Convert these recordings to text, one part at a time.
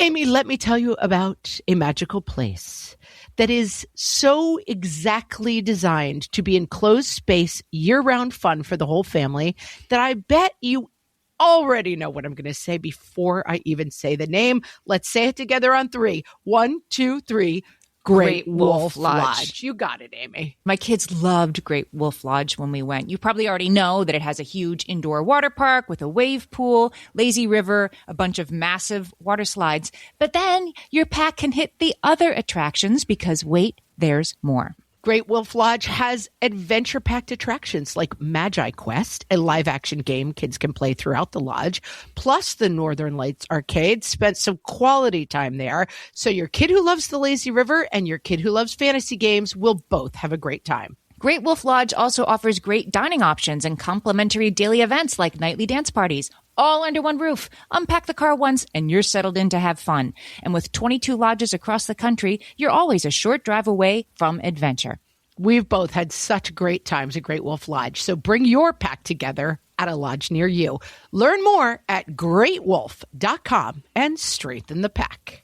Amy, let me tell you about a magical place that is so exactly designed to be enclosed space, year-round fun for the whole family that I bet you already know what I'm going to say before I even say the name. Let's say it together on three. 1, 2, 3. Great Wolf Lodge. You got it, Amy. My kids loved Great Wolf Lodge when we went. You probably already know that it has a huge indoor water park with a wave pool, lazy river, a bunch of massive water slides. But then your pack can hit the other attractions because wait, there's more. Great Wolf Lodge has adventure-packed attractions like Magi Quest, a live-action game kids can play throughout the lodge, plus the Northern Lights Arcade. Spent some quality time there, so your kid who loves the lazy river and your kid who loves fantasy games will both have a great time. Great Wolf Lodge also offers great dining options and complimentary daily events like nightly dance parties, all under one roof. Unpack the car once and you're settled in to have fun. And with 22 lodges across the country, you're always a short drive away from adventure. We've both had such great times at Great Wolf Lodge, so bring your pack together at a lodge near you. Learn more at greatwolf.com and strengthen the pack.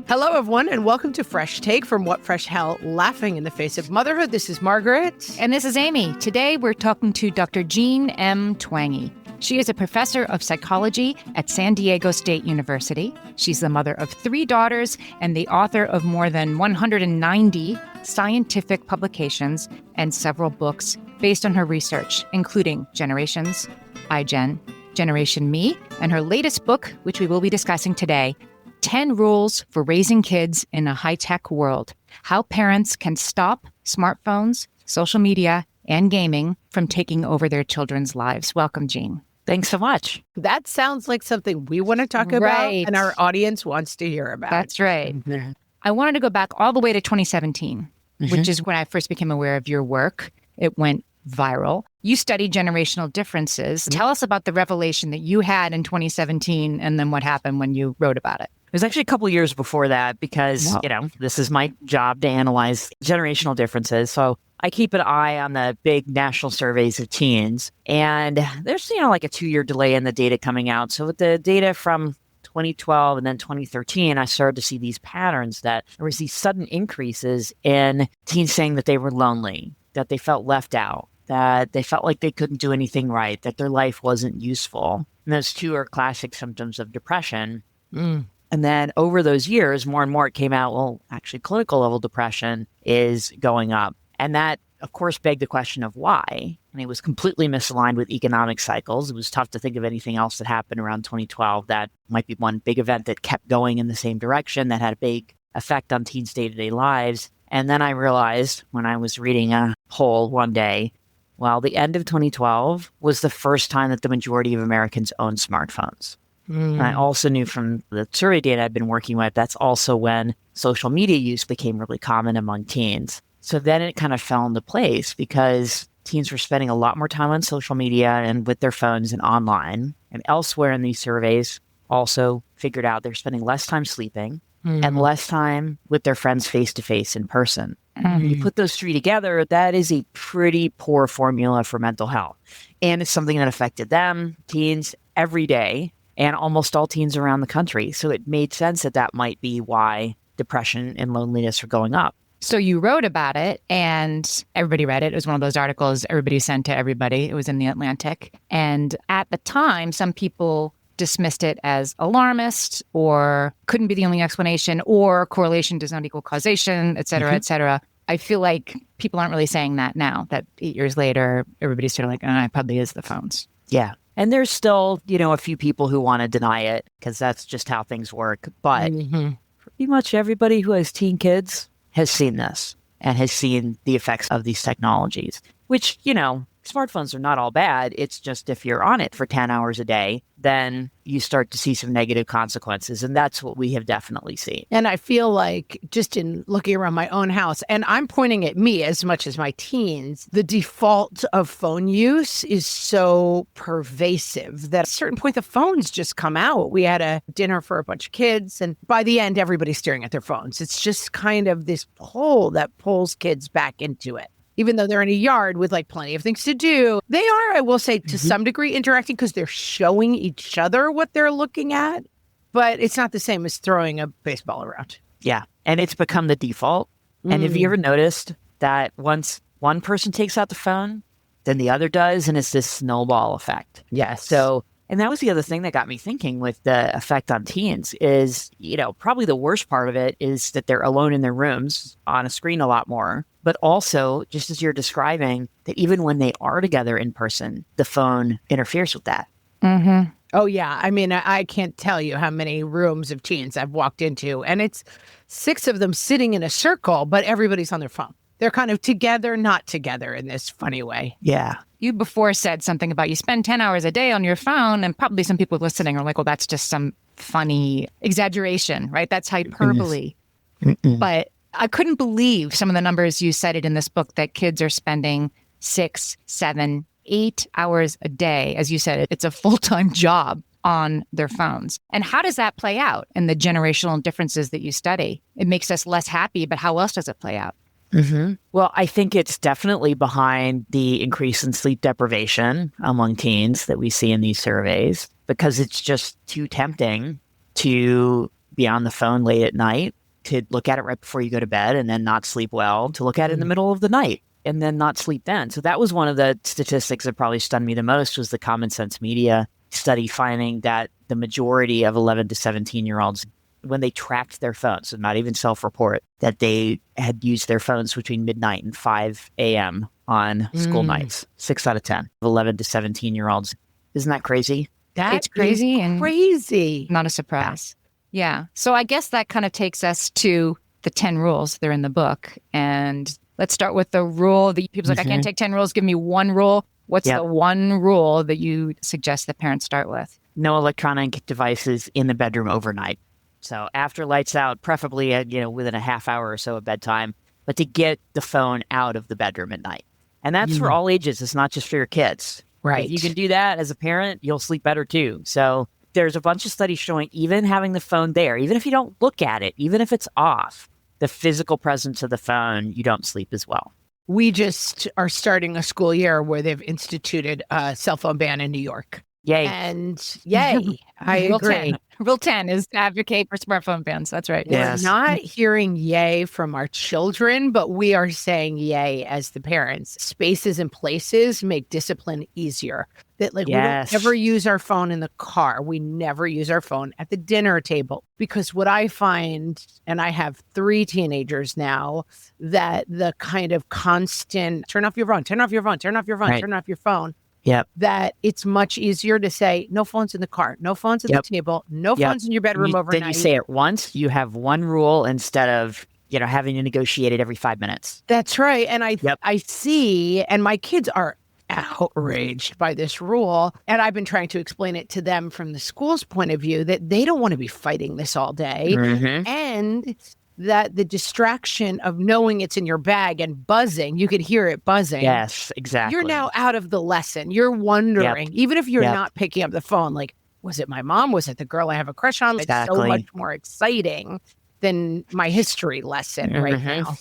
Hello, everyone, and welcome to Fresh Take from What Fresh Hell, Laughing in the Face of Motherhood. This is Margaret. And this is Amy. Today, we're talking to Dr. Jean M. Twenge. She is a professor of psychology at San Diego State University. She's the mother of 3 daughters and the author of more than 190 scientific publications and several books based on her research, including Generations, iGen, Generation Me, and her latest book, which we will be discussing today, 10 Rules for Raising Kids in a High-Tech World, How Parents Can Stop Smartphones, Social Media, and Gaming from Taking Over Their Children's Lives. Welcome, Jean. Thanks so much. That sounds like something we want to talk about and our audience wants to hear about. That's right. Mm-hmm. I wanted to go back all the way to 2017, which is when I first became aware of your work. It went viral. You studied generational differences. Tell us about the revelation that you had in 2017 and then what happened when you wrote about it. It was actually a couple of years before that because, this is my job to analyze generational differences. So I keep an eye on the big national surveys of teens. And there's, like a 2-year delay in the data coming out. So with the data from 2012 and then 2013, I started to see these patterns that there was these sudden increases in teens saying that they were lonely, that they felt left out, that they felt like they couldn't do anything right, that their life wasn't useful. And those 2 are classic symptoms of depression. And then over those years, more and more it came out, well, actually clinical level depression is going up. And that, of course, begged the question of why. And it was completely misaligned with economic cycles. It was tough to think of anything else that happened around 2012 that might be one big event that kept going in the same direction, that had a big effect on teens' day-to-day lives. And then I realized when I was reading a poll one day, well, the end of 2012 was the first time that the majority of Americans owned smartphones. And I also knew from the survey data I've been working with, that's also when social media use became really common among teens. So then it kind of fell into place because teens were spending a lot more time on social media and with their phones and online. And elsewhere in these surveys also figured out they're spending less time sleeping and less time with their friends face-to-face in person. You put those 3 together, that is a pretty poor formula for mental health. And it's something that affected them, teens, every day. And almost all teens around the country. So it made sense that that might be why depression and loneliness are going up. So you wrote about it and everybody read it. It was one of those articles everybody sent to everybody. It was in The Atlantic. And at the time, some people dismissed it as alarmist or couldn't be the only explanation or correlation does not equal causation, et cetera, et cetera. I feel like people aren't really saying that now, that 8 years later, everybody's sort of like, it probably is the phones. Yeah. And there's still, a few people who want to deny it because that's just how things work. But pretty much everybody who has teen kids has seen this and has seen the effects of these technologies, which, smartphones are not all bad. It's just if you're on it for 10 hours a day, then you start to see some negative consequences. And that's what we have definitely seen. And I feel like just in looking around my own house, and I'm pointing at me as much as my teens, the default of phone use is so pervasive that at a certain point, the phones just come out. We had a dinner for a bunch of kids, and by the end, everybody's staring at their phones. It's just kind of this pull that pulls kids back into it. Even though they're in a yard with plenty of things to do, they are, I will say, to some degree interacting because they're showing each other what they're looking at. but it's not the same as throwing a baseball around. Yeah. And it's become the default. And have you ever noticed that once one person takes out the phone, then the other does, and it's this snowball effect? Yes. So, and that was the other thing that got me thinking with the effect on teens is, probably the worst part of it is that they're alone in their rooms on a screen a lot more. But also, just as you're describing, that even when they are together in person, the phone interferes with that. Mm-hmm. Oh, yeah. I mean, I can't tell you how many rooms of teens I've walked into, and it's 6 of them sitting in a circle, but everybody's on their phone. They're kind of together, not together in this funny way. Yeah. You before said something about you spend 10 hours a day on your phone, and probably some people listening are like, well, that's just some funny exaggeration, right? That's hyperbole. But I couldn't believe some of the numbers you cited in this book that kids are spending 6, 7, 8 hours a day. As you said, it's a full-time job on their phones. And how does that play out in the generational differences that you study? It makes us less happy, but how else does it play out? Well, I think it's definitely behind the increase in sleep deprivation among teens that we see in these surveys, because it's just too tempting to be on the phone late at night, to look at it right before you go to bed and then not sleep well, to look at it in the middle of the night and then not sleep then. So that was one of the statistics that probably stunned me the most, was the Common Sense Media study finding that the majority of 11 to 17-year-olds, when they tracked their phones, so not even self-report, that they had used their phones between midnight and 5 a.m. on school nights. 6 out of 10 of 11 to 17-year-olds. Isn't that crazy? It's crazy and crazy. Not a surprise. Yeah. So I guess that kind of takes us to the 10 rules. They're in the book. And let's start with the rule that people's like, I can't take 10 rules. Give me one rule. What's the one rule that you suggest that parents start with? No electronic devices in the bedroom overnight. So after lights out, preferably within a half hour or so of bedtime, but to get the phone out of the bedroom at night. And that's for all ages. It's not just for your kids. Right. If you can do that as a parent, you'll sleep better too. So there's a bunch of studies showing even having the phone there, even if you don't look at it, even if it's off, the physical presence of the phone, you don't sleep as well. We just are starting a school year where they've instituted a cell phone ban in New York. Yay. And yay, I Rule agree. 10. Rule 10 is to advocate for smartphone bans. That's right. Yes. We're not hearing yay from our children, but we are saying yay as the parents. Spaces and places make discipline easier. That we don't ever use our phone in the car. We never use our phone at the dinner table. Because what I find, and I have 3 teenagers now, that the kind of constant turn off your phone, turn off your phone, turn off your phone, turn off your phone. Yep. That it's much easier to say, no phones in the car, no phones at the table, no phones in your bedroom overnight. Then you say it once, you have one rule instead of, having to negotiate it every 5 minutes. That's right. And I see, and my kids are outraged by this rule. And I've been trying to explain it to them from the school's point of view that they don't want to be fighting this all day. And that the distraction of knowing it's in your bag and buzzing, you could hear it buzzing. Yes, exactly. You're now out of the lesson. You're wondering, even if you're not picking up the phone, like, was it my mom? Was it the girl I have a crush on? Exactly. It's so much more exciting than my history lesson right now.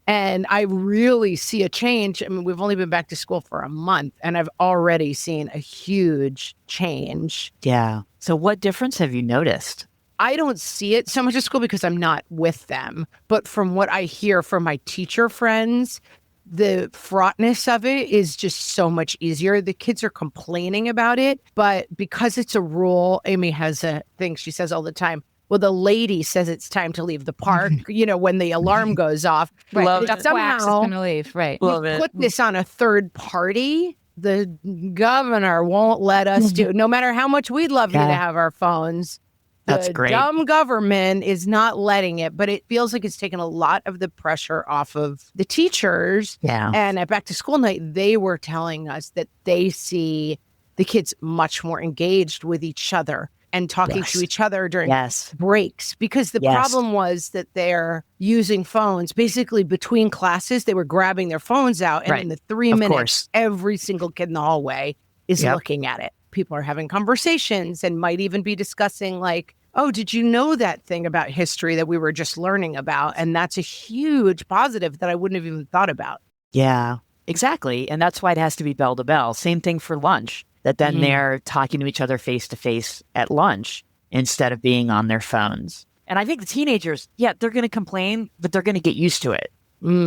And I really see a change. I mean, we've only been back to school for a month, and I've already seen a huge change. Yeah. So what difference have you noticed? I don't see it so much at school because I'm not with them. But from what I hear from my teacher friends, the fraughtness of it is just so much easier. The kids are complaining about it, but because it's a rule, Amy has a thing she says all the time. Well, the lady says it's time to leave the park, when the alarm goes off. Right. But Somehow, going to leave. Right. Put this on a third party. The governor won't let us do, no matter how much we'd love you to have our phones. That's great. The dumb government is not letting it, but it feels like it's taken a lot of the pressure off of the teachers. Yeah. And at back to school night, they were telling us that they see the kids much more engaged with each other and talking to each other during breaks. Because the problem was that they're using phones basically between classes. They were grabbing their phones out. And in the 3 minutes, every single kid in the hallway is looking at it. People are having conversations and might even be discussing like, oh, did you know that thing about history that we were just learning about? And that's a huge positive that I wouldn't have even thought about. Yeah, exactly. And that's why it has to be bell to bell. Same thing for lunch, that then they're talking to each other face to face at lunch. instead of being on their phones. And I think the teenagers, yeah, they're going to complain, but they're going to get used to it.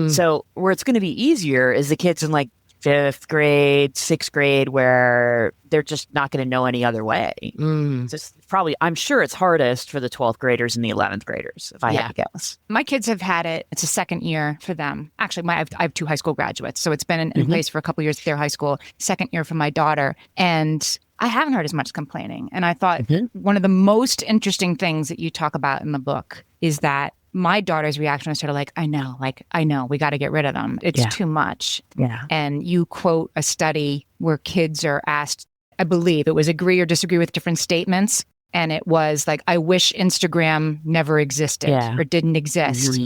So where it's going to be easier is the kids in like 5th grade, 6th grade, where they're just not going to know any other way. It's probably, I'm sure it's hardest for the 12th graders and the 11th graders, if I had to guess. My kids have had it. It's a second year for them. Actually, I have 2 high school graduates, so it's been in place for a couple of years at their high school. Second year for my daughter. And I haven't heard as much complaining. And I thought one of the most interesting things that you talk about in the book is that my daughter's reaction was sort of like, I know, we got to get rid of them. It's too much. Yeah. And you quote a study where kids are asked, I believe it was agree or disagree with different statements. And it was like, I wish Instagram never existed or didn't exist.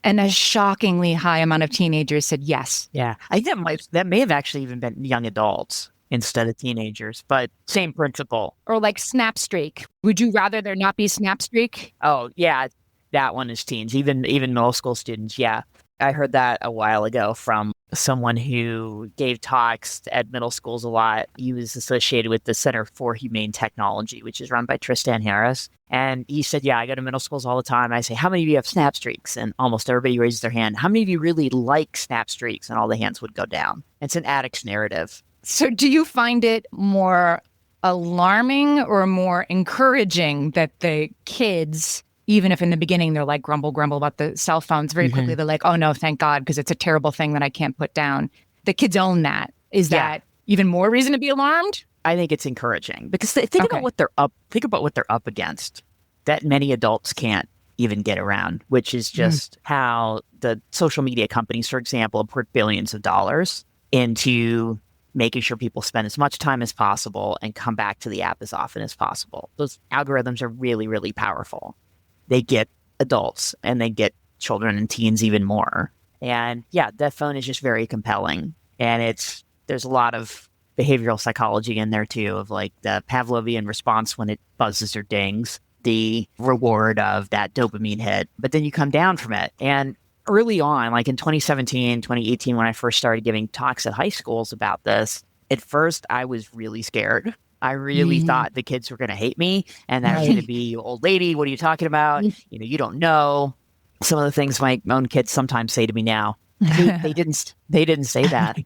And a shockingly high amount of teenagers said yes. Yeah. I think that may have actually even been young adults instead of teenagers, but same principle. Or like Snapstreak. Would you rather there not be Snapstreak? Oh, yeah. That one is teens, even middle school students. Yeah. I heard that a while ago from someone who gave talks at middle schools a lot. He was associated with the Center for Humane Technology, which is run by Tristan Harris. And he said, yeah, I go to middle schools all the time. I say, how many of you have Snapstreaks? And almost everybody raises their hand. How many of you really like Snapstreaks? And all the hands would go down. It's an addict's narrative. So do you find it more alarming or more encouraging that the kids, even if in the beginning they're like grumble about the cell phones, very quickly they're like, oh no, thank God, because it's a terrible thing that I can't put down. The kids own that. Is that even more reason to be alarmed? I think it's encouraging because think about what they're up against that many adults can't even get around, which is just how the social media companies, for example, put billions of dollars into making sure people spend as much time as possible and come back to the app as often as possible. Those algorithms are really, really powerful. They get adults and they get children and teens even more. And yeah, that phone is just very compelling. And there's a lot of behavioral psychology in there too, of like the Pavlovian response when it buzzes or dings, the reward of that dopamine hit, but then you come down from it. And early on, like in 2017, 2018, when I first started giving talks at high schools about this, at first I was really scared. I really thought the kids were going to hate me and that was going to be, old lady, what are you talking about? You don't know. Some of the things my own kids sometimes say to me now, they didn't say that.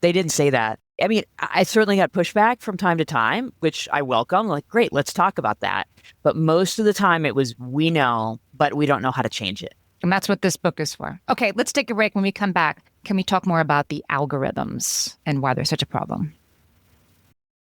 They didn't say that. I mean, I certainly got pushback from time to time, which I welcome. Like, great, let's talk about that. But most of the time it was, we know, but we don't know how to change it. And that's what this book is for. Okay, let's take a break. When we come back, can we talk more about the algorithms and why they're such a problem?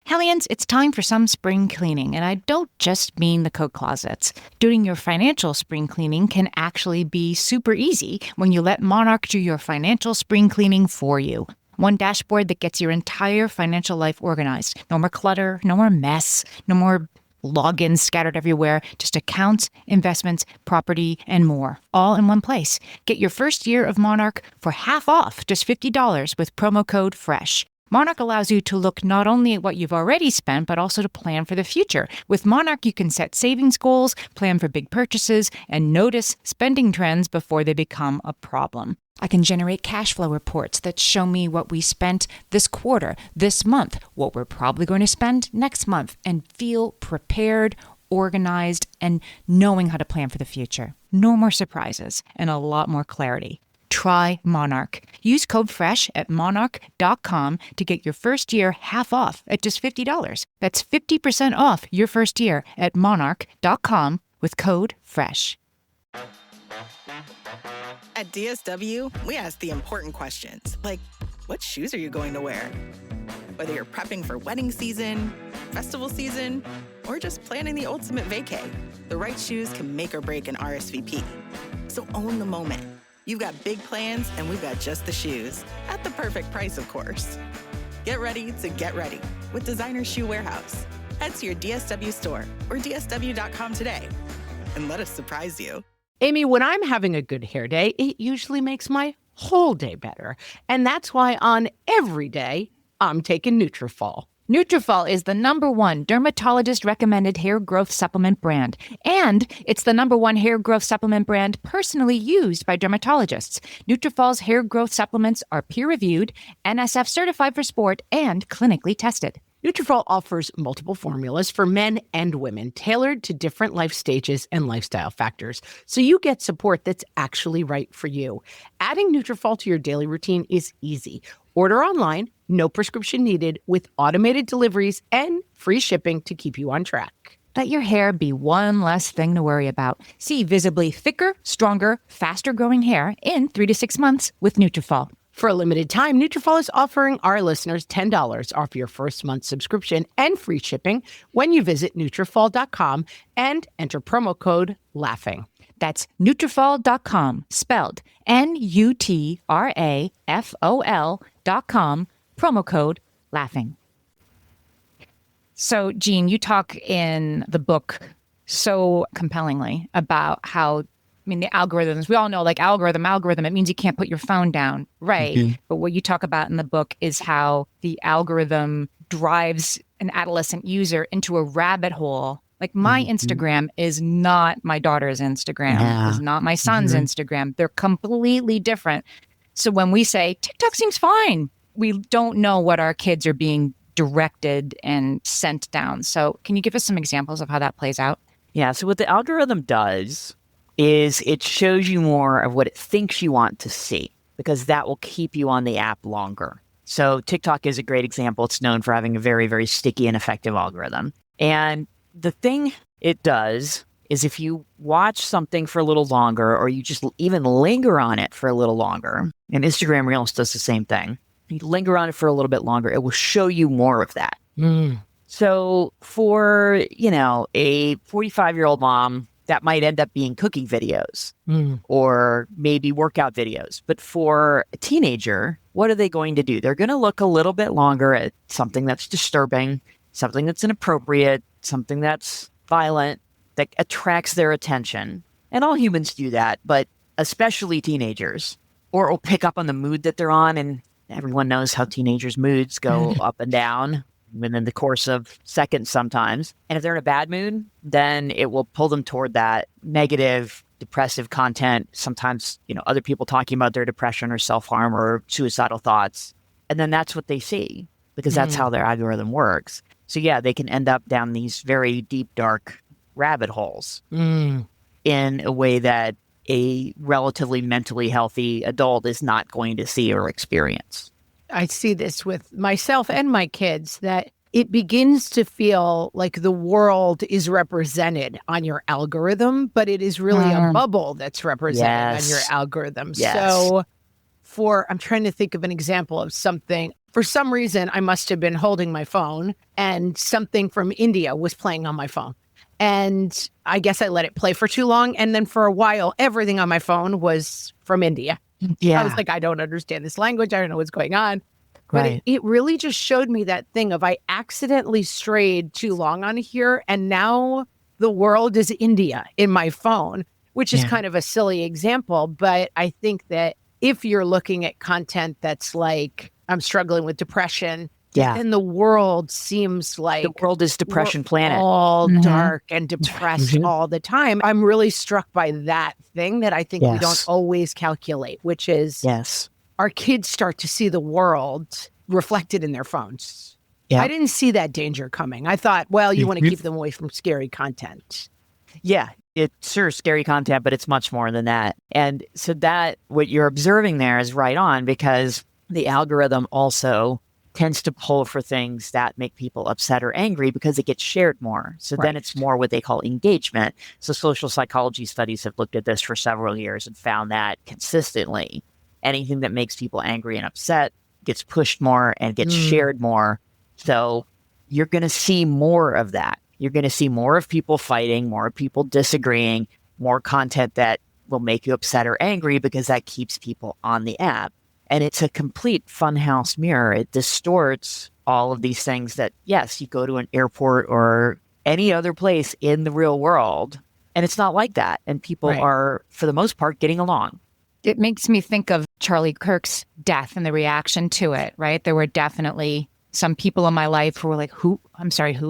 Hellions, it's time for some spring cleaning, and I don't just mean the coat closets. Doing your financial spring cleaning can actually be super easy when you let Monarch do your financial spring cleaning for you. One dashboard that gets your entire financial life organized. No more clutter, no more mess, no more logins scattered everywhere, just accounts, investments, property, and more, all in one place. Get your first year of Monarch for half off, just $50 with promo code FRESH. Monarch allows you to look not only at what you've already spent, but also to plan for the future. With Monarch, you can set savings goals, plan for big purchases, and notice spending trends before they become a problem. I can generate cash flow reports that show me what we spent this quarter, this month, what we're probably going to spend next month, and feel prepared, organized, and knowing how to plan for the future. No more surprises and a lot more clarity. Try Monarch. Use code FRESH at monarch.com to get your first year half off at just $50. That's 50% off your first year at monarch.com with code FRESH. At DSW, we ask the important questions, like, what shoes are you going to wear? Whether you're prepping for wedding season, festival season, or just planning the ultimate vacay, the right shoes can make or break an RSVP. So own the moment. You've got big plans, and we've got just the shoes, at the perfect price, of course. Get ready to get ready with Designer Shoe Warehouse. Head to your DSW store or dsw.com today, and let us surprise you. Amy, when I'm having a good hair day, it usually makes my whole day better. And that's why on every day, I'm taking Nutrafol. Nutrafol is the #1 dermatologist-recommended hair growth supplement brand. And it's the #1 hair growth supplement brand personally used by dermatologists. Nutrafol's hair growth supplements are peer-reviewed, NSF certified for sport, and clinically tested. Nutrafol offers multiple formulas for men and women tailored to different life stages and lifestyle factors, so you get support that's actually right for you. Adding Nutrafol to your daily routine is easy. Order online, no prescription needed, with automated deliveries and free shipping to keep you on track. Let your hair be one less thing to worry about. See visibly thicker, stronger, faster-growing hair in 3 to 6 months with Nutrafol. For a limited time, Nutrafol is offering our listeners $10 off your first month subscription and free shipping when you visit Nutrafol.com and enter promo code LAUGHING. That's Nutrafol.com, spelled Nutrafol.com, promo code LAUGHING. So, Jean, you talk in the book so compellingly about how, the algorithms, we all know, like algorithm, it means you can't put your phone down, right? Mm-hmm. But what you talk about in the book is how the algorithm drives an adolescent user into a rabbit hole. Like my Instagram is not my daughter's Instagram, is not my son's Instagram. They're completely different. So when we say TikTok seems fine, we don't know what our kids are being directed and sent down. So can you give us some examples of how that plays out? Yeah. So what the algorithm does is it shows you more of what it thinks you want to see, because that will keep you on the app longer. So TikTok is a great example. It's known for having a very, very sticky and effective algorithm. And the thing it does is if you watch something for a little longer, or you just even linger on it for a little longer, and Instagram Reels does the same thing, you linger on it for a little bit longer, it will show you more of that. So for, a 45-year-old mom, that might end up being cooking videos or maybe workout videos. But for a teenager, what are they going to do? They're going to look a little bit longer at something that's disturbing, something that's inappropriate, something that's violent, that attracts their attention. And all humans do that, but especially teenagers. Or will pick up on the mood that they're on. And everyone knows how teenagers' moods go up and down within the course of seconds sometimes. And if they're in a bad mood, then it will pull them toward that negative, depressive content. Sometimes, other people talking about their depression or self-harm or suicidal thoughts. And then that's what they see, because that's how their algorithm works. So yeah, they can end up down these very deep, dark rabbit holes in a way that a relatively mentally healthy adult is not going to see or experience. I see this with myself and my kids, that it begins to feel like the world is represented on your algorithm, but it is really a bubble that's represented on your algorithm. So I'm trying to think of an example of something. For some reason, I must have been holding my phone and something from India was playing on my phone. And I guess I let it play for too long. And then for a while, everything on my phone was from India. I was like, I don't understand this language. I don't know what's going on. But it really just showed me that thing of I accidentally strayed too long on here. And now the world is India in my phone, which is kind of a silly example. But I think that if you're looking at content that's like, I'm struggling with depression, then the world seems like the world is Depression Planet, all dark and depressed all the time. I'm really struck by that thing that I think we don't always calculate, which is our kids start to see the world reflected in their phones. I didn't see that danger coming. I thought, well, you want to keep them away from scary content. Yeah, it's sure scary content, but it's much more than that. And so that what you're observing there is right on, because the algorithm also tends to pull for things that make people upset or angry because it gets shared more. So then it's more what they call engagement. So social psychology studies have looked at this for several years and found that consistently anything that makes people angry and upset gets pushed more and gets shared more. So you're going to see more of that. You're going to see more of people fighting, more of people disagreeing, more content that will make you upset or angry because that keeps people on the app. And it's a complete funhouse mirror. It distorts all of these things that, yes, you go to an airport or any other place in the real world, and it's not like that. And people are, for the most part, getting along. It makes me think of Charlie Kirk's death and the reaction to it, right? There were definitely some people in my life who were like, who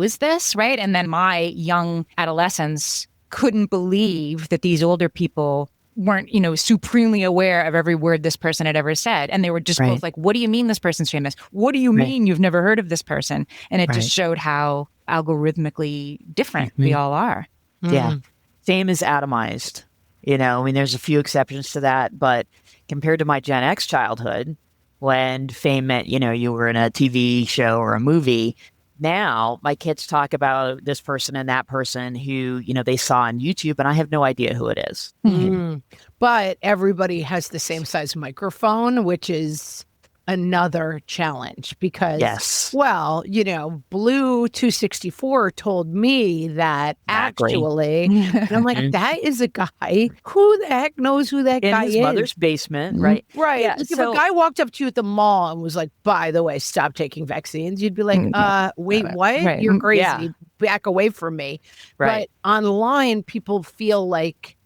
is this, right? And then my young adolescents couldn't believe that these older people weren't, supremely aware of every word this person had ever said. And they were just both like, what do you mean this person's famous? What do you mean you've never heard of this person? And it just showed how algorithmically different we all are. Yeah. Fame is atomized. There's a few exceptions to that, but compared to my Gen X childhood, when fame meant, you were in a TV show or a movie, now my kids talk about this person and that person who, they saw on YouTube, and I have no idea who it is. But everybody has the same size microphone, which is another challenge because, Blue 264 told me that actually, and I'm like, that is a guy. Who the heck knows who that guy is? In his mother's basement, right? Right. Yeah, if a guy walked up to you at the mall and was like, by the way, stop taking vaccines, you'd be like, wait, what? Right. You're crazy. Yeah. Back away from me. Right. But online, people feel like,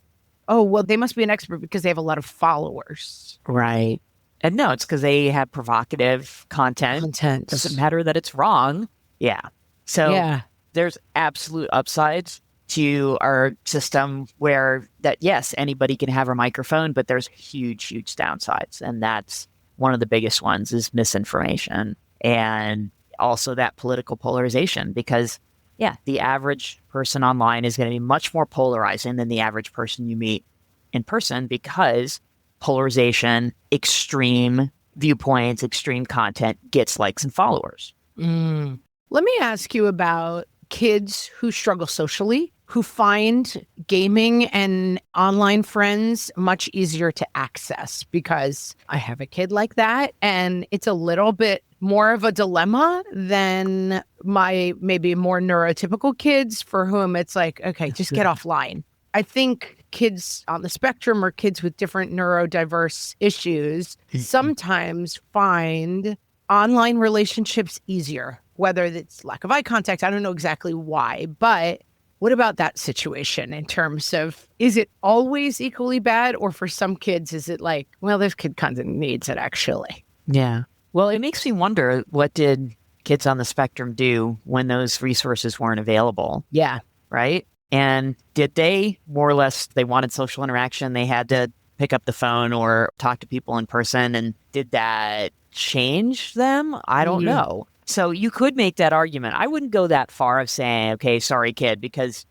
oh, well, they must be an expert because they have a lot of followers. Right. And no, it's because they have provocative content. Doesn't matter that it's wrong. Yeah. So there's absolute upsides to our system where that, yes, anybody can have a microphone, but there's huge, huge downsides. And that's one of the biggest ones is misinformation and also that political polarization because, the average person online is going to be much more polarizing than the average person you meet in person because polarization, extreme viewpoints, extreme content gets likes and followers. Let me ask you about kids who struggle socially, who find gaming and online friends much easier to access because I have a kid like that and it's a little bit more of a dilemma than my maybe more neurotypical kids for whom it's like, okay, just get offline. I think kids on the spectrum or kids with different neurodiverse issues sometimes find online relationships easier, whether it's lack of eye contact. I don't know exactly why, but what about that situation in terms of, is it always equally bad? Or for some kids, is it like, well, this kid kind of needs it actually? Yeah. Well, it makes me wonder, what did kids on the spectrum do when those resources weren't available? Yeah. Right? And did they more or less, they wanted social interaction, they had to pick up the phone or talk to people in person, and did that change them? I don't know. So you could make that argument. I wouldn't go that far of saying, okay, sorry, kid, because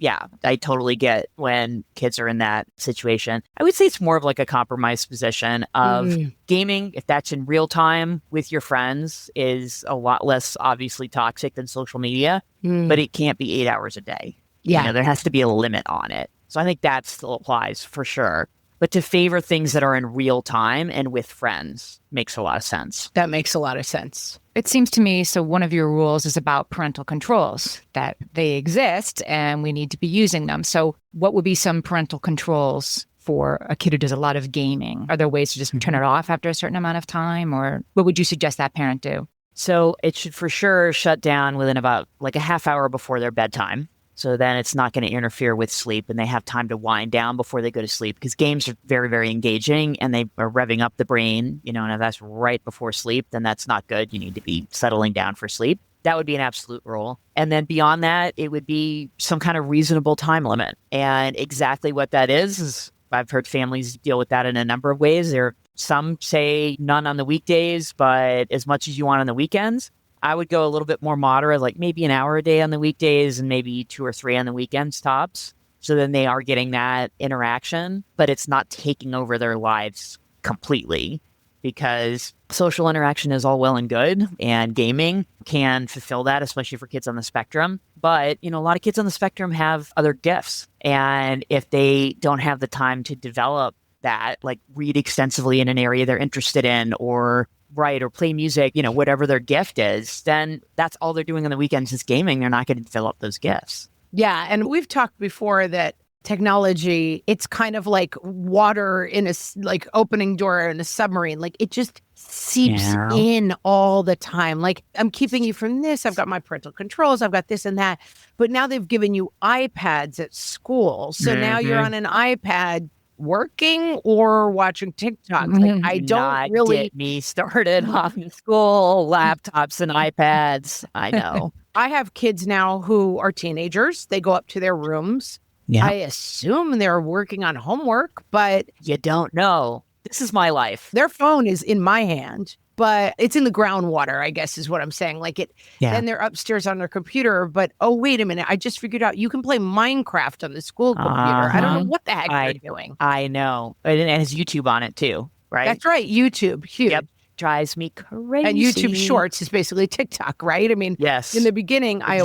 I totally get when kids are in that situation. I would say it's more of like a compromised position of gaming, if that's in real time with your friends, is a lot less obviously toxic than social media, but it can't be 8 hours a day. Yeah. There has to be a limit on it. So I think that still applies for sure. But to favor things that are in real time and with friends makes a lot of sense. That makes a lot of sense. It seems to me, so one of your rules is about parental controls, that they exist and we need to be using them. So what would be some parental controls for a kid who does a lot of gaming? Are there ways to just turn it off after a certain amount of time? Or what would you suggest that parent do? So it should for sure shut down within about like a half hour before their bedtime. So then it's not going to interfere with sleep and they have time to wind down before they go to sleep because games are very, very engaging and they are revving up the brain, and if that's right before sleep, then that's not good. You need to be settling down for sleep. That would be an absolute rule. And then beyond that, it would be some kind of reasonable time limit. And exactly what that is I've heard families deal with that in a number of ways. Some say none on the weekdays, but as much as you want on the weekends. I would go a little bit more moderate, like maybe an hour a day on the weekdays and maybe 2 or 3 on the weekends tops. So then they are getting that interaction, but it's not taking over their lives completely because social interaction is all well and good and gaming can fulfill that, especially for kids on the spectrum. But, a lot of kids on the spectrum have other gifts. And if they don't have the time to develop that, like read extensively in an area they're interested in or write or play music, whatever their gift is, then that's all they're doing on the weekends is gaming. They're not going to develop those gifts. Yeah. And we've talked before that technology, it's kind of like water in like opening door in a submarine. Like it just seeps in all the time. Like I'm keeping you from this. I've got my parental controls. I've got this and that. But now they've given you iPads at school. So now you're on an iPad working or watching TikTok. Like I don't really get me started on school laptops and iPads. I know. I have kids now who are teenagers. They go up to their rooms. Yeah. I assume they're working on homework, but You don't know. This is my life. their phone is in my hand, but it's in the groundwater, I guess is what I'm saying. Like then they're upstairs on their computer, but oh, wait a minute. I just figured out you can play Minecraft on the school computer. I don't know what the heck they're doing. I know. And it has YouTube on it too, right? That's right. YouTube, huge. Yep. Drives me crazy. And YouTube Shorts is basically TikTok, right? I mean, yes. In the beginning, I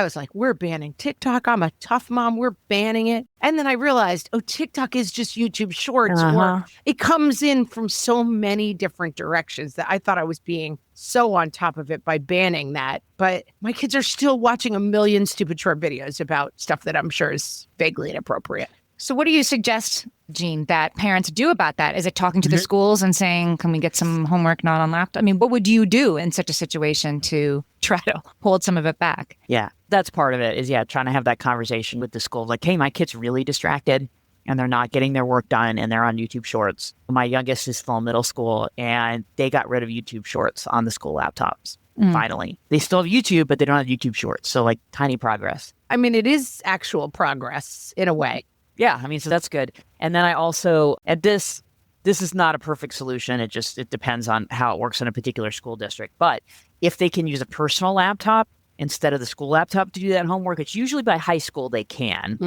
was like, we're banning TikTok. I'm a tough mom. We're banning it. And then I realized, TikTok is just YouTube Shorts. Or it comes in from so many different directions that I thought I was being so on top of it by banning that. But my kids are still watching a million stupid short videos about stuff that I'm sure is vaguely inappropriate. So what do you suggest, Jean, that parents do about that? Is it talking to the schools and saying, can we get some homework not on laptop? I mean, what would you do in such a situation to try to hold some of it back? Yeah, that's part of it is, trying to have that conversation with the school. Like, hey, my kid's really distracted and they're not getting their work done and they're on YouTube Shorts. My youngest is still in middle school and they got rid of YouTube Shorts on the school laptops. Finally, they still have YouTube, but they don't have YouTube Shorts. So like tiny progress. I mean, it is actual progress in a way. Yeah, I mean, so that's good. And then I also, and this is not a perfect solution. It depends on how it works in a particular school district. But if they can use a personal laptop instead of the school laptop to do that homework, it's usually by high school they can.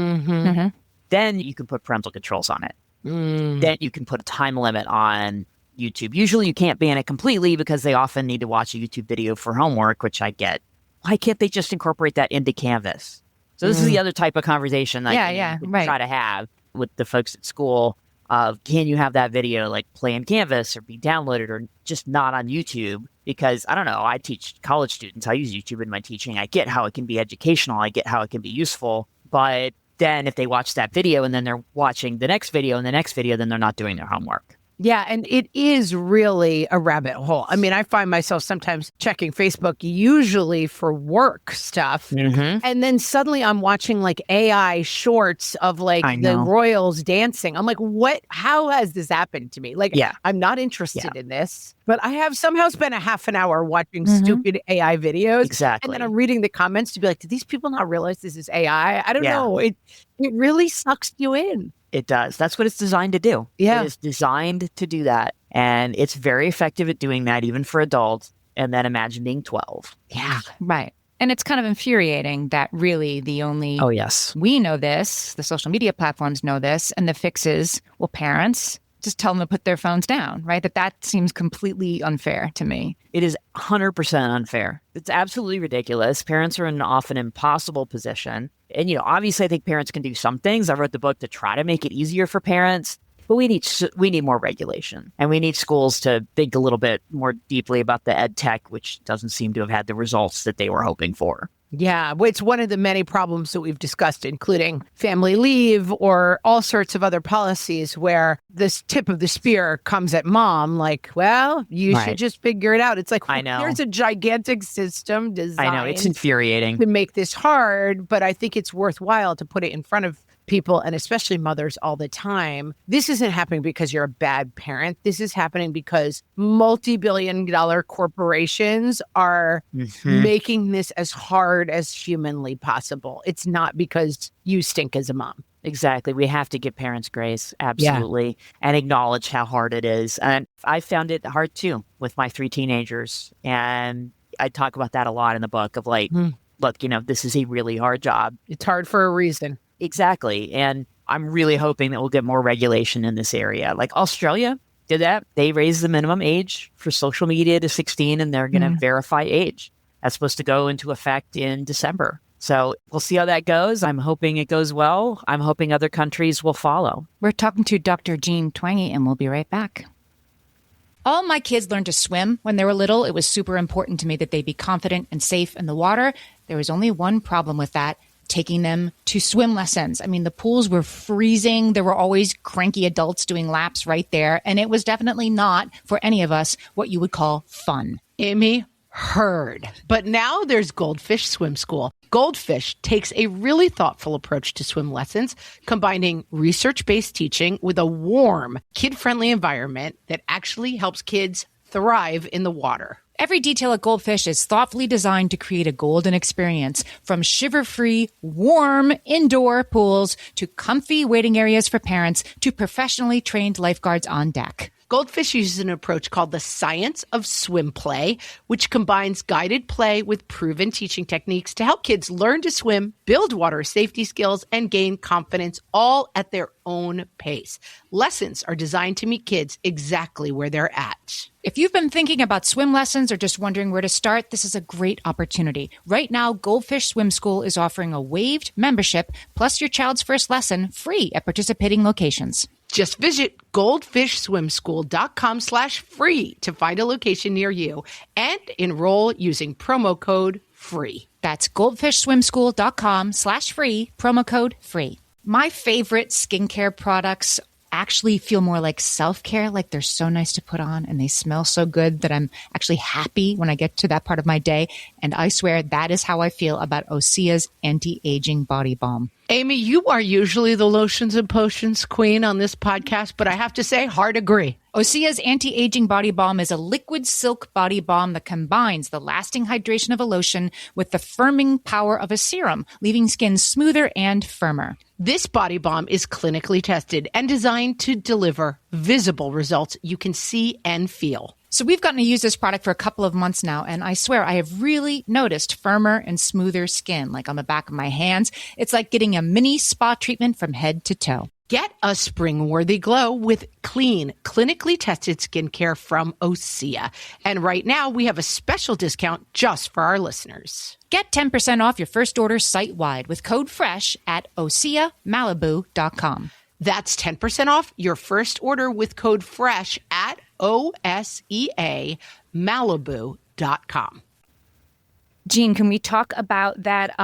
Then you can put parental controls on it. Then you can put a time limit on YouTube. Usually you can't ban it completely because they often need to watch a YouTube video for homework, which I get. Why can't they just incorporate that into Canvas? So this is the other type of conversation that try to have with the folks at school of, can you have that video like play in Canvas or be downloaded or just not on YouTube? Because I don't know, I teach college students. I use YouTube in my teaching. I get how it can be educational. I get how it can be useful. But then if they watch that video and then they're watching the next video and the next video, then they're not doing their homework. Yeah, and it is really a rabbit hole. I mean, I find myself sometimes checking Facebook, usually for work stuff. And then suddenly I'm watching like AI shorts of like the royals dancing. I'm like, what? How has this happened to me? Like, I'm not interested in this, but I have somehow spent a half an hour watching stupid AI videos. Exactly. And then I'm reading the comments to be like, did these people not realize this is AI? I don't know. It really sucks you in. It does. That's what it's designed to do. Yeah. It is designed to do that. And it's very effective at doing that, even for adults. And then imagine being 12. Yeah. Right. And it's kind of infuriating that really the only... Oh, yes. We know this, the social media platforms know this, and the fix is, well, parents, just tell them to put their phones down, right? That seems completely unfair to me. It is 100% unfair. It's absolutely ridiculous. Parents are in an often impossible position. And, obviously I think parents can do some things. I wrote the book to try to make it easier for parents, but we need more regulation. And we need schools to think a little bit more deeply about the ed tech, which doesn't seem to have had the results that they were hoping for. Yeah, it's one of the many problems that we've discussed, including family leave or all sorts of other policies where this tip of the spear comes at mom like, well, you should just figure it out. It's like, I know. There's a gigantic system designed I know, it's infuriating to make this hard, but I think it's worthwhile to put it in front of people, and especially mothers all the time. This isn't happening because you're a bad parent. This is happening because multi-billion-dollar corporations are making this as hard as humanly possible. It's not because you stink as a mom. Exactly. We have to give parents grace, absolutely, and acknowledge how hard it is. And I found it hard too with my 3 teenagers. And I talk about that a lot in the book of like, look, this is a really hard job. It's hard for a reason. Exactly. And I'm really hoping that we'll get more regulation in this area. Like Australia did that. They raised the minimum age for social media to 16 and they're going to verify age. That's supposed to go into effect in December. So we'll see how that goes. I'm hoping it goes well. I'm hoping other countries will follow. We're talking to Dr. Jean Twenge, and we'll be right back. All my kids learned to swim when they were little. It was super important to me that they be confident and safe in the water. There was only one problem with that: taking them to swim lessons. I mean, the pools were freezing. There were always cranky adults doing laps right there. And it was definitely not, for any of us, what you would call fun. Amy, heard. But now there's Goldfish Swim School. Goldfish takes a really thoughtful approach to swim lessons, combining research-based teaching with a warm, kid-friendly environment that actually helps kids thrive in the water. Every detail at Goldfish is thoughtfully designed to create a golden experience, from shiver-free, warm indoor pools to comfy waiting areas for parents to professionally trained lifeguards on deck. Goldfish uses an approach called the science of swim play, which combines guided play with proven teaching techniques to help kids learn to swim, build water safety skills, and gain confidence, all at their own pace. Lessons are designed to meet kids exactly where they're at. If you've been thinking about swim lessons or just wondering where to start, this is a great opportunity. Right now, Goldfish Swim School is offering a waived membership plus your child's first lesson free at participating locations. Just visit goldfishswimschool.com/free to find a location near you and enroll using promo code FREE. That's goldfishswimschool.com/free, promo code FREE. My favorite skincare products actually feel more like self-care, like they're so nice to put on and they smell so good that I'm actually happy when I get to that part of my day. And I swear that is how I feel about Osea's anti-aging body balm. Amy, you are usually the lotions and potions queen on this podcast, but I have to say, hard agree. Osea's anti-aging body balm is a liquid silk body balm that combines the lasting hydration of a lotion with the firming power of a serum, leaving skin smoother and firmer. This body balm is clinically tested and designed to deliver visible results you can see and feel. So we've gotten to use this product for a couple of months now, and I swear I have really noticed firmer and smoother skin, like on the back of my hands. It's like getting a mini spa treatment from head to toe. Get a spring-worthy glow with clean, clinically tested skincare from Osea. And right now, we have a special discount just for our listeners. Get 10% off your first order site-wide with code FRESH at OseaMalibu.com. That's 10% off your first order with code FRESH at OSEAMalibu.com. Jean, can we talk about that?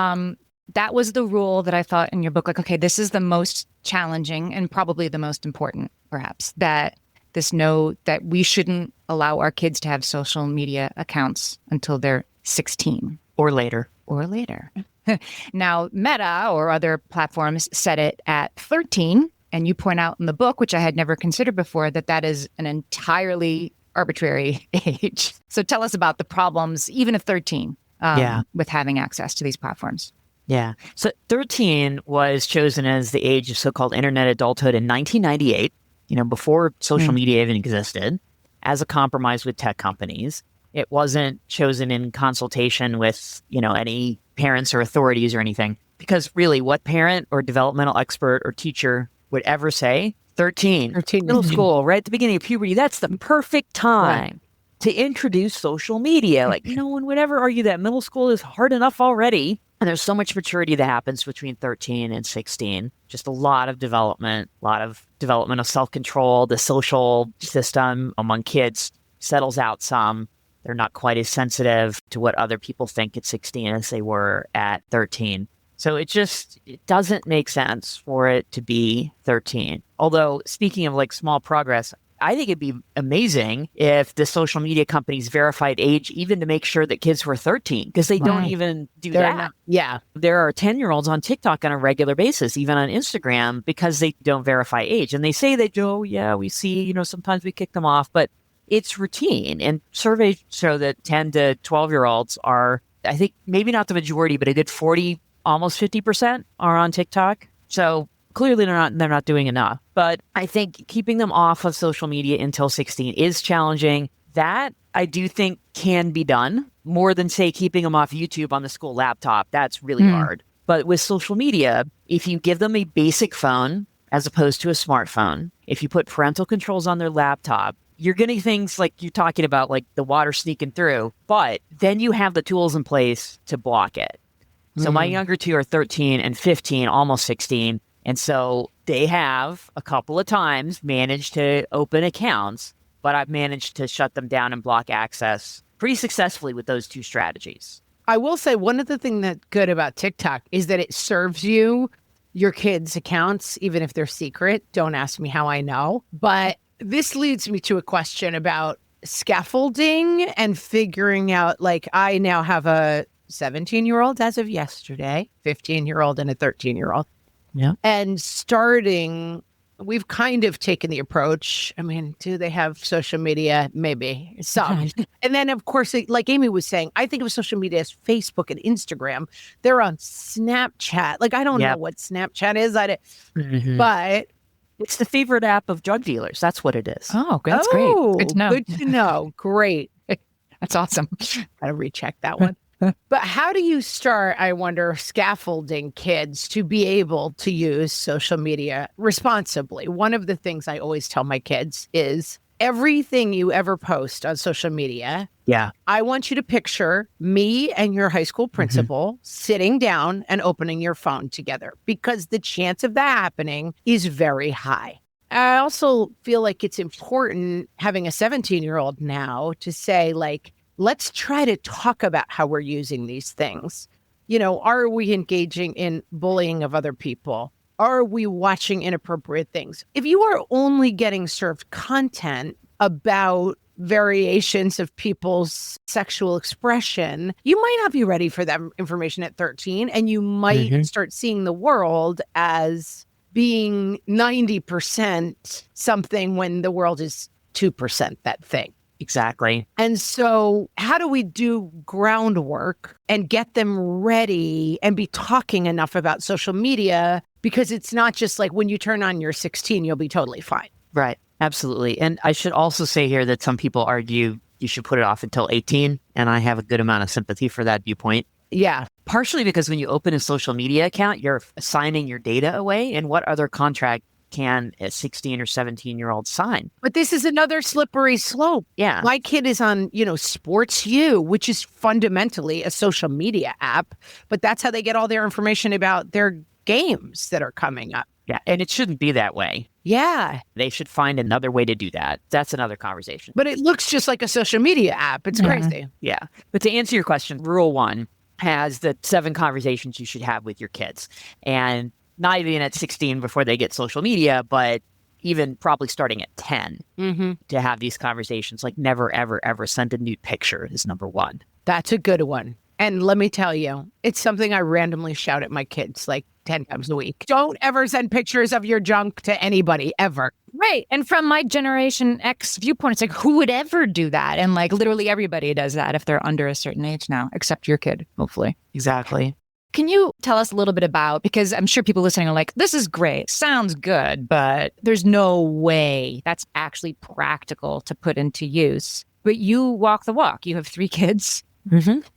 That was the rule that I thought in your book, like, okay, this is the most challenging and probably the most important, perhaps, that this note that we shouldn't allow our kids to have social media accounts until they're 16. Or later. Or later. Now, Meta or other platforms set it at 13. And you point out in the book, which I had never considered before, that that is an entirely arbitrary age. So tell us about the problems, even at 13, with having access to these platforms. Yeah. So 13 was chosen as the age of so-called internet adulthood in 1998, before social media even existed, as a compromise with tech companies. It wasn't chosen in consultation with, any parents or authorities or anything. Because really, what parent or developmental expert or teacher would ever say, 13, middle school, right at the beginning of puberty, that's the perfect time to introduce social media. Like, no one would ever argue that middle school is hard enough already. And there's so much maturity that happens between 13 and 16. Just a lot of development of self-control. The social system among kids settles out some. They're not quite as sensitive to what other people think at 16 as they were at 13. So it doesn't make sense for it to be 13. Although, speaking of like small progress, I think it'd be amazing if the social media companies verified age even to make sure that kids were 13, because they don't even do that. There are 10-year-olds on TikTok on a regular basis, even on Instagram, because they don't verify age. And they say they do, we see, sometimes we kick them off, but it's routine. And surveys show that 10 to 12-year-olds are, I think, maybe not the majority, but a good 40, almost 50% are on TikTok. So clearly they're not doing enough. But I think keeping them off of social media until 16 is challenging. That I do think can be done more than, say, keeping them off YouTube on the school laptop. That's really hard. But with social media, if you give them a basic phone as opposed to a smartphone, if you put parental controls on their laptop, you're getting things like you're talking about, like the water sneaking through, but then you have the tools in place to block it. So my younger two are 13 and 15, almost 16. And so they have a couple of times managed to open accounts, but I've managed to shut them down and block access pretty successfully with those two strategies. I will say one of the things that's good about TikTok is that it serves you your kids' accounts, even if they're secret. Don't ask me how I know. But this leads me to a question about scaffolding and figuring out, like, I now have a 17-year-old as of yesterday, 15-year-old and a 13-year-old. Yeah. And starting We've kind of taken the approach. I mean, do they have social media? Maybe some. And then, of course, like Amy was saying, I think of social media as Facebook and Instagram. They're on Snapchat. Like, I don't know what Snapchat is. But it's the favorite app of drug dealers. That's what it is. Oh, that's great. Good to know. Good to know. Great. That's awesome. Gotta recheck that one. But how do you start, I wonder, scaffolding kids to be able to use social media responsibly? One of the things I always tell my kids is everything you ever post on social media, I want you to picture me and your high school principal sitting down and opening your phone together, because the chance of that happening is very high. I also feel like it's important, having a 17-year-old now, to say, like, let's try to talk about how we're using these things. You know, are we engaging in bullying of other people? Are we watching inappropriate things? If you are only getting served content about variations of people's sexual expression, you might not be ready for that information at 13, and you might start seeing the world as being 90% something when the world is 2% that thing. Exactly. And so how do we do groundwork and get them ready and be talking enough about social media? Because it's not just like when you turn on your 16, you'll be totally fine. Right. Absolutely. And I should also say here that some people argue you should put it off until 18. And I have a good amount of sympathy for that viewpoint. Yeah. Partially because when you open a social media account, you're assigning your data away. And what other contract can a 16 or 17-year-old sign? But this is another slippery slope. Yeah. My kid is on, Sports U, which is fundamentally a social media app, but that's how they get all their information about their games that are coming up. Yeah. And it shouldn't be that way. Yeah. They should find another way to do that. That's another conversation. But it looks just like a social media app. It's crazy. Yeah. But to answer your question, Rule 1 has the 7 conversations you should have with your kids. And not even at 16 before they get social media, but even probably starting at 10 to have these conversations. Like, never, ever, ever send a nude picture is number 1. That's a good one. And let me tell you, it's something I randomly shout at my kids like 10 times a week. Don't ever send pictures of your junk to anybody, ever. Right. And from my Generation X viewpoint, it's like, who would ever do that? And like literally everybody does that if they're under a certain age now, except your kid, hopefully. Exactly. Can you tell us a little bit about, because I'm sure people listening are like, this is great, sounds good, but there's no way that's actually practical to put into use. But you walk the walk. You have 3 kids.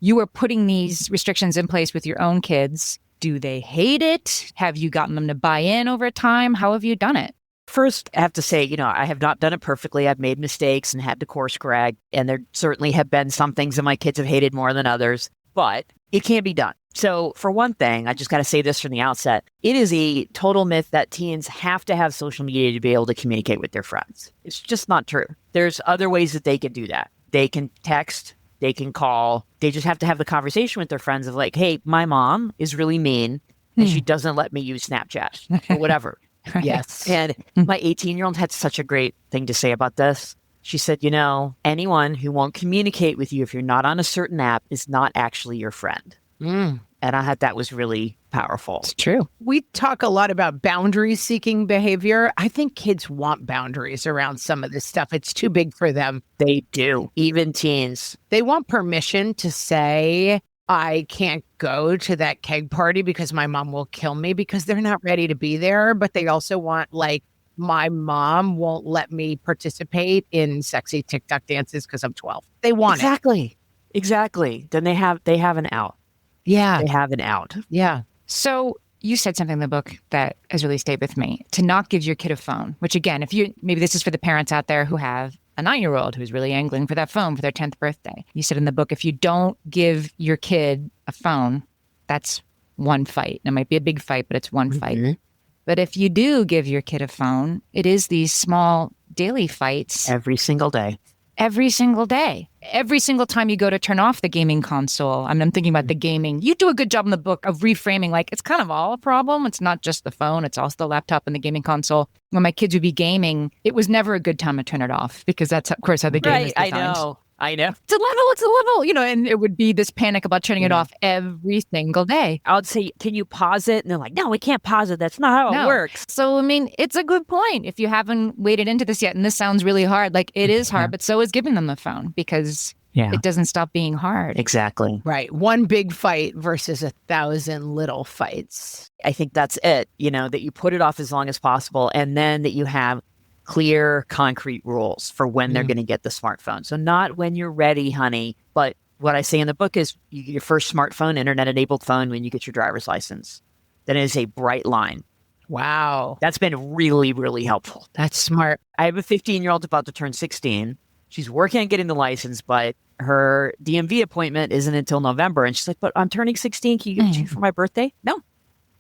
You are putting these restrictions in place with your own kids. Do they hate it? Have you gotten them to buy in over time? How have you done it? First, I have to say, I have not done it perfectly. I've made mistakes and had to course correct. And there certainly have been some things that my kids have hated more than others, but it can be done. So for one thing, I just got to say this from the outset. It is a total myth that teens have to have social media to be able to communicate with their friends. It's just not true. There's other ways that they can do that. They can text, they can call. They just have to have the conversation with their friends of like, hey, my mom is really mean and she doesn't let me use Snapchat or whatever. Yes. And my 18-year-old had such a great thing to say about this. She said, anyone who won't communicate with you if you're not on a certain app is not actually your friend. And I thought that was really powerful. It's true. We talk a lot about boundary-seeking behavior. I think kids want boundaries around some of this stuff. It's too big for them. They do. Even teens. They want permission to say, I can't go to that keg party because my mom will kill me, because they're not ready to be there. But they also want, like, my mom won't let me participate in sexy TikTok dances because I'm 12. They want it. Exactly. Then they have an out. Yeah. They have an out. Yeah. So you said something in the book that has really stayed with me, to not give your kid a phone, which again, maybe this is for the parents out there who have a 9-year-old who's really angling for that phone for their 10th birthday. You said in the book, if you don't give your kid a phone, that's one fight. It might be a big fight, but it's one fight. But if you do give your kid a phone, it is these small daily fights. Every single day. Every single day. Every single time you go to turn off the gaming console. I'm thinking about the gaming. You do a good job in the book of reframing, like, it's kind of all a problem. It's not just the phone. It's also the laptop and the gaming console. When my kids would be gaming, it was never a good time to turn it off, because that's, of course, how the game is designed. I know. It's a level, and it would be this panic about turning it off every single day. I would say, can you pause it? And they're like, no, we can't pause it. That's not how it works. So, it's a good point. If you haven't waded into this yet, and this sounds really hard, like it is hard, but so is giving them the phone because it doesn't stop being hard. Exactly. Right. One big fight versus 1,000 little fights. I think that's it, that you put it off as long as possible, and then that you have clear, concrete rules for when they're going to get the smartphone. So not when you're ready, honey, but what I say in the book is you get your first smartphone, internet-enabled phone, when you get your driver's license. Then it is a bright line. Wow. That's been really, really helpful. That's smart. I have a 15-year-old about to turn 16. She's working on getting the license, but her DMV appointment isn't until November. And she's like, but I'm turning 16. Can you give it to me for my birthday? No.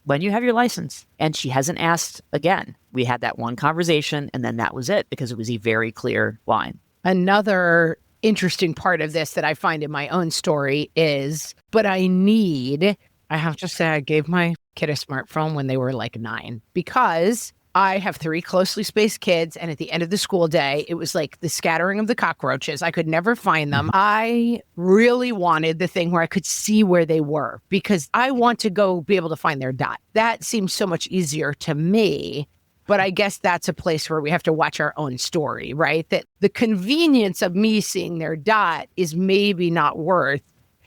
When you have your license. And she hasn't asked again. We had that one conversation, and then that was it, because it was a very clear line. Another interesting part of this that I find in my own story is, I have to say, I gave my kid a smartphone when they were like 9, because I have 3 closely spaced kids, and at the end of the school day, it was like the scattering of the cockroaches. I could never find them. I really wanted the thing where I could see where they were, because I want to go be able to find their dot. That seems so much easier to me. But I guess that's a place where we have to watch our own story, right? That the convenience of me seeing their dot is maybe not worth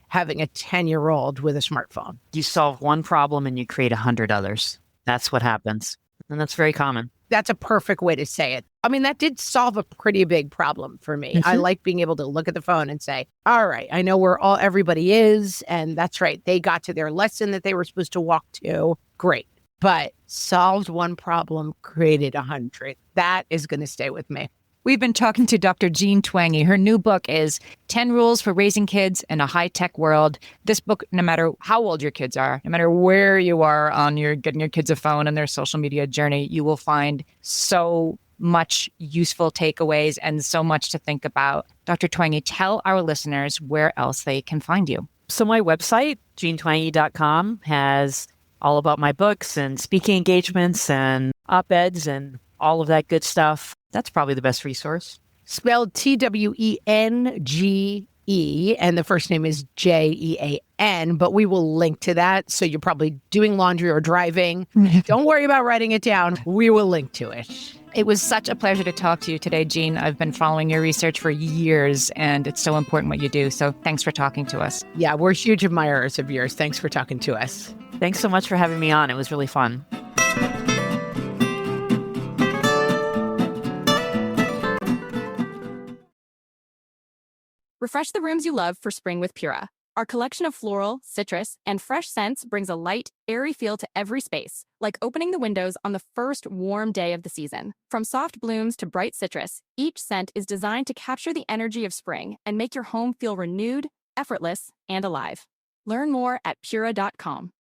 having a 10-year-old with a smartphone. You solve one problem and you create 100 others. That's what happens. And that's very common. That's a perfect way to say it. That did solve a pretty big problem for me. I like being able to look at the phone and say, all right, I know where everybody is. And that's right. They got to their lesson that they were supposed to walk to. Great. But solved one problem, created 100. That is going to stay with me. We've been talking to Dr. Jean Twenge. Her new book is 10 Rules for Raising Kids in a High-Tech World. This book, no matter how old your kids are, no matter where you are on getting your kids a phone and their social media journey, you will find so much useful takeaways and so much to think about. Dr. Twenge, tell our listeners where else they can find you. So my website, jeantwenge.com, has all about my books and speaking engagements and op-eds and all of that good stuff. That's probably the best resource. Spelled Twenge, and the first name is Jean, but we will link to that. So you're probably doing laundry or driving. Don't worry about writing it down. We will link to it. It was such a pleasure to talk to you today, Jean. I've been following your research for years, and it's so important what you do. So thanks for talking to us. Yeah, we're huge admirers of yours. Thanks for talking to us. Thanks so much for having me on. It was really fun. Refresh the rooms you love for spring with Pura. Our collection of floral, citrus, and fresh scents brings a light, airy feel to every space, like opening the windows on the first warm day of the season. From soft blooms to bright citrus, each scent is designed to capture the energy of spring and make your home feel renewed, effortless, and alive. Learn more at pura.com.